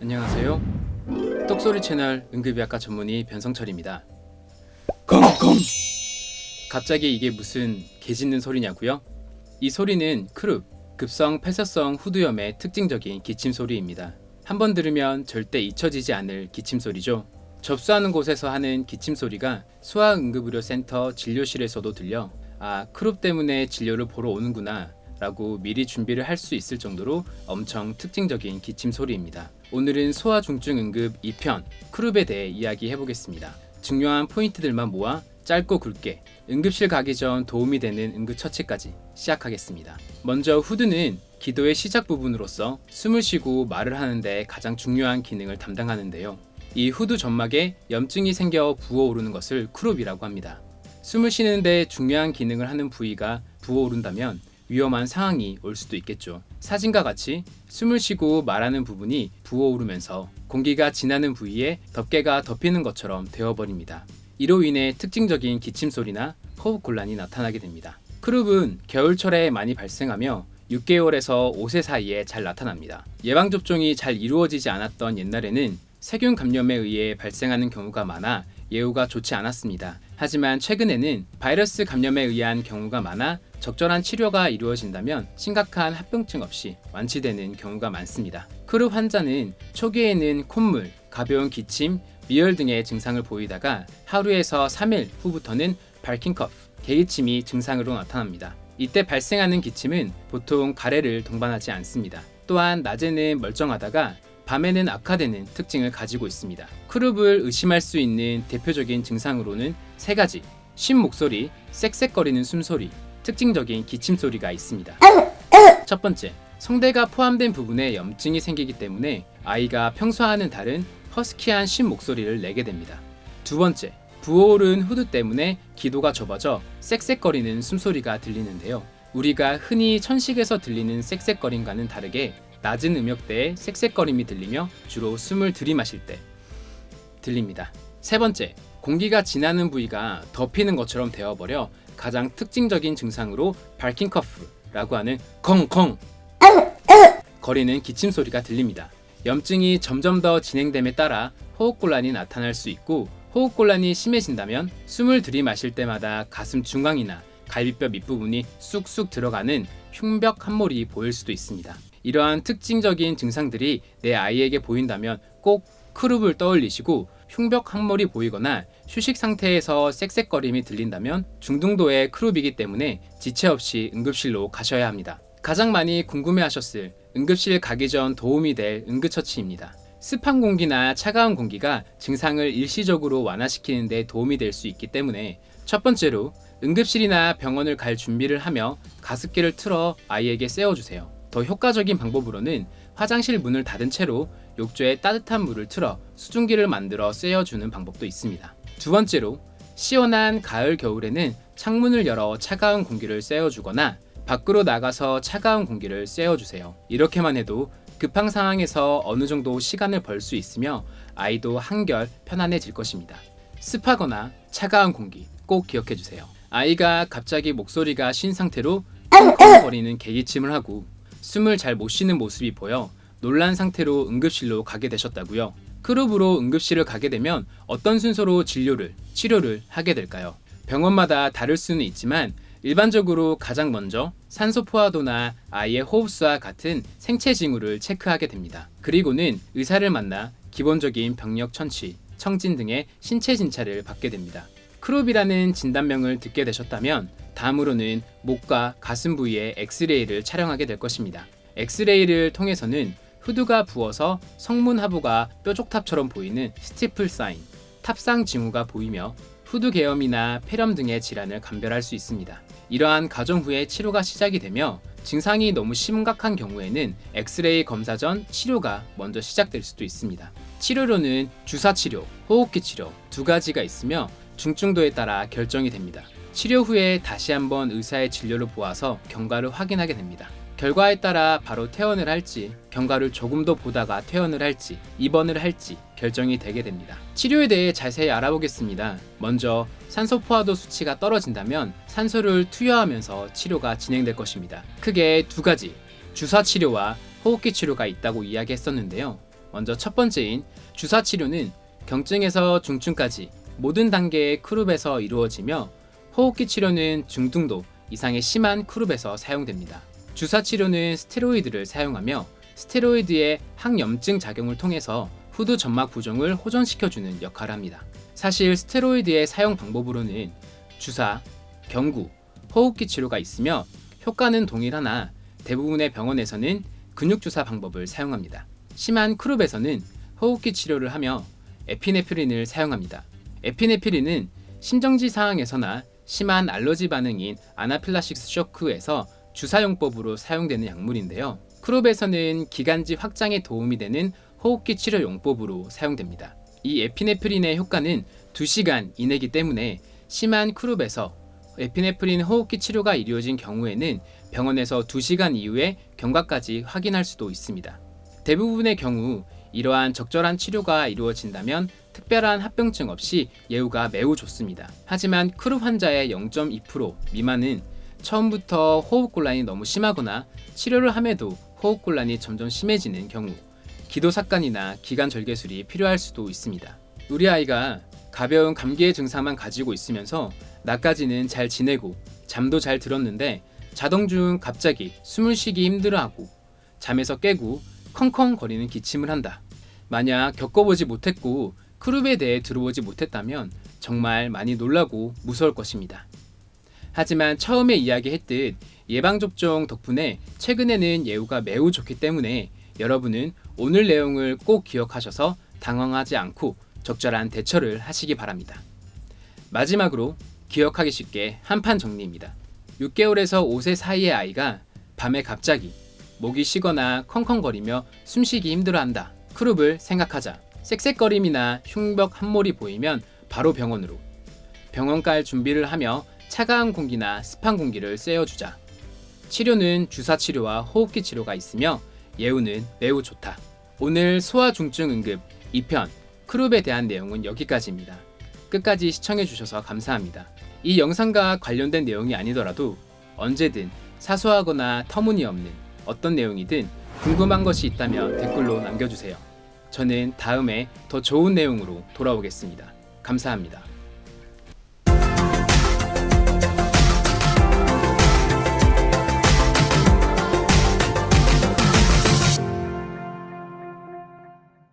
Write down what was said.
안녕하세요. 똑소리 채널 응급의학과 전문의 변성철입니다. 컹컹! 갑자기 이게 무슨 개 짖는 소리냐고요? 이 소리는 크룹, 급성 폐쇄성 후두염의 특징적인 기침 소리입니다. 한번 들으면 절대 잊혀지지 않을 기침 소리죠. 접수하는 곳에서 하는 기침 소리가 소아응급의료센터 진료실에서도 들려 크룹 때문에 진료를 보러 오는구나 라고 미리 준비를 할 수 있을 정도로 엄청 특징적인 기침 소리입니다. 오늘은 소아중증응급 2편 크룹에 대해 이야기해 보겠습니다. 중요한 포인트들만 모아 짧고 굵게 응급실 가기 전 도움이 되는 응급처치까지 시작하겠습니다. 먼저 후두는 기도의 시작 부분으로서 숨을 쉬고 말을 하는데 가장 중요한 기능을 담당하는데요. 이 후두 점막에 염증이 생겨 부어오르는 것을 크룹이라고 합니다. 숨을 쉬는데 중요한 기능을 하는 부위가 부어오른다면 위험한 상황이 올 수도 있겠죠. 사진과 같이 숨을 쉬고 말하는 부분이 부어오르면서 공기가 지나는 부위에 덮개가 덮이는 것처럼 되어버립니다. 이로 인해 특징적인 기침 소리나 호흡 곤란이 나타나게 됩니다. 크룹은 겨울철에 많이 발생하며 6개월에서 5세 사이에 잘 나타납니다. 예방접종이 잘 이루어지지 않았던 옛날에는 세균 감염에 의해 발생하는 경우가 많아 예후가 좋지 않았습니다. 하지만 최근에는 바이러스 감염에 의한 경우가 많아 적절한 치료가 이루어진다면 심각한 합병증 없이 완치되는 경우가 많습니다. 크룹 환자는 초기에는 콧물, 가벼운 기침, 미열 등의 증상을 보이다가 하루에서 3일 후부터는 발킹 커프, 개기침이 증상으로 나타납니다. 이때 발생하는 기침은 보통 가래를 동반하지 않습니다. 또한 낮에는 멀쩡하다가 밤에는 악화되는 특징을 가지고 있습니다. 크룹을 의심할 수 있는 대표적인 증상으로는 3가지, 쉰 목소리, 쌕쌕거리는 숨소리, 특징적인 기침 소리가 있습니다. 첫 번째, 성대가 포함된 부분에 염증이 생기기 때문에 아이가 평소와는 다른 허스키한 쉰 목소리를 내게 됩니다. 두 번째, 부어오른 후두 때문에 기도가 좁아져 쌕쌕거리는 숨소리가 들리는데요. 우리가 흔히 천식에서 들리는 쌕쌕거림과는 다르게 낮은 음역대에 쌕쌕거림이 들리며 주로 숨을 들이마실 때 들립니다. 세 번째, 공기가 지나는 부위가 덮이는 것처럼 되어버려 가장 특징적인 증상으로 발킹 커프라고 하는 컹컹 거리는 기침 소리가 들립니다. 염증이 점점 더 진행됨에 따라 호흡곤란이 나타날 수 있고 호흡곤란이 심해진다면 숨을 들이마실 때마다 가슴 중앙이나 갈비뼈 밑부분이 쑥쑥 들어가는 흉벽 함몰이 보일 수도 있습니다. 이러한 특징적인 증상들이 내 아이에게 보인다면 꼭 크룹을 떠올리시고 흉벽 항몰이 보이거나 휴식 상태에서 쌕쌕거림이 들린다면 중등도의 크룹이기 때문에 지체 없이 응급실로 가셔야 합니다. 가장 많이 궁금해하셨을 응급실 가기 전 도움이 될 응급처치입니다. 습한 공기나 차가운 공기가 증상을 일시적으로 완화시키는 데 도움이 될 수 있기 때문에 첫 번째로 응급실이나 병원을 갈 준비를 하며 가습기를 틀어 아이에게 쐬어주세요. 더 효과적인 방법으로는 화장실 문을 닫은 채로 욕조에 따뜻한 물을 틀어 수증기를 만들어 쐬어주는 방법도 있습니다. 두 번째로 시원한 가을 겨울에는 창문을 열어 차가운 공기를 쐬어주거나 밖으로 나가서 차가운 공기를 쐬어주세요. 이렇게만 해도 급한 상황에서 어느 정도 시간을 벌 수 있으며 아이도 한결 편안해질 것입니다. 습하거나 차가운 공기 꼭 기억해주세요. 아이가 갑자기 목소리가 쉰 상태로 컹컹거리는 개기침을 하고 숨을 잘 못 쉬는 모습이 보여 놀란 상태로 응급실로 가게 되셨다고요. 크룹으로 응급실을 가게 되면 어떤 순서로 치료를 하게 될까요? 병원마다 다를 수는 있지만 일반적으로 가장 먼저 산소 포화도나 아이의 호흡수와 같은 생체 징후를 체크하게 됩니다. 그리고는 의사를 만나 기본적인 병력 천취, 청진 등의 신체 진찰을 받게 됩니다. 크룹이라는 진단명을 듣게 되셨다면 다음으로는 목과 가슴 부위에 엑스레이를 촬영하게 될 것입니다. 엑스레이를 통해서는 후두가 부어서 성문 하부가 뾰족탑처럼 보이는 스티플 사인, 탑상 징후가 보이며 후두 계염이나 폐렴 등의 질환을 감별할 수 있습니다. 이러한 과정 후에 치료가 시작이 되며 증상이 너무 심각한 경우에는 엑스레이 검사 전 치료가 먼저 시작될 수도 있습니다. 치료로는 주사치료, 호흡기 치료 2가지가 있으며 중증도에 따라 결정이 됩니다. 치료 후에 다시 한번 의사의 진료를 보아서 경과를 확인하게 됩니다. 결과에 따라 바로 퇴원을 할지, 경과를 조금 더 보다가 퇴원을 할지, 입원을 할지 결정이 되게 됩니다. 치료에 대해 자세히 알아보겠습니다. 먼저 산소 포화도 수치가 떨어진다면 산소를 투여하면서 치료가 진행될 것입니다. 크게 2가지, 주사 치료와 호흡기 치료가 있다고 이야기했었는데요. 먼저 첫 번째인 주사 치료는 경증에서 중증까지 모든 단계의 크룹에서 이루어지며 호흡기 치료는 중등도 이상의 심한 크룹에서 사용됩니다. 주사 치료는 스테로이드를 사용하며 스테로이드의 항염증 작용을 통해서 후두 점막 부종을 호전시켜주는 역할을 합니다. 사실 스테로이드의 사용 방법으로는 주사, 경구, 호흡기 치료가 있으며 효과는 동일하나 대부분의 병원에서는 근육주사 방법을 사용합니다. 심한 크룹에서는 호흡기 치료를 하며 에피네프린을 사용합니다. 에피네프린은 심정지 상황에서나 심한 알러지 반응인 아나필락시스 쇼크에서 주사용법으로 사용되는 약물인데요. 크룹에서는 기관지 확장에 도움이 되는 호흡기 치료 용법으로 사용됩니다. 이 에피네프린의 효과는 2시간 이내이기 때문에 심한 크룹에서 에피네프린 호흡기 치료가 이루어진 경우에는 병원에서 2시간 이후에 경과까지 확인할 수도 있습니다. 대부분의 경우 이러한 적절한 치료가 이루어진다면 특별한 합병증 없이 예후가 매우 좋습니다. 하지만 크룹 환자의 0.2% 미만은 처음부터 호흡곤란이 너무 심하거나 치료를 함에도 호흡곤란이 점점 심해지는 경우 기도삭간이나 기관절개술이 필요할 수도 있습니다. 우리 아이가 가벼운 감기의 증상만 가지고 있으면서 낮까지는 잘 지내고 잠도 잘 들었는데 자동 중 갑자기 숨을 쉬기 힘들어하고 잠에서 깨고 컹컹거리는 기침을 한다. 만약 겪어보지 못했고 크룹에 대해 들어보지 못했다면 정말 많이 놀라고 무서울 것입니다. 하지만 처음에 이야기했듯 예방접종 덕분에 최근에는 예후가 매우 좋기 때문에 여러분은 오늘 내용을 꼭 기억하셔서 당황하지 않고 적절한 대처를 하시기 바랍니다. 마지막으로 기억하기 쉽게 한판 정리입니다. 6개월에서 5세 사이의 아이가 밤에 갑자기 목이 쉬거나 컹컹거리며 숨쉬기 힘들어한다. 크룹을 생각하자. 쌕쌕거림이나 흉벽 함몰이 보이면 바로 병원으로. 병원 갈 준비를 하며 차가운 공기나 습한 공기를 쐬어주자. 치료는 주사 치료와 호흡기 치료가 있으며 예후는 매우 좋다. 오늘 소아중증 응급 2편 크룹에 대한 내용은 여기까지입니다. 끝까지 시청해주셔서 감사합니다. 이 영상과 관련된 내용이 아니더라도 언제든 사소하거나 터무니없는 어떤 내용이든 궁금한 것이 있다면 댓글로 남겨주세요. 저는 다음에 더 좋은 내용으로 돌아오겠습니다. 감사합니다.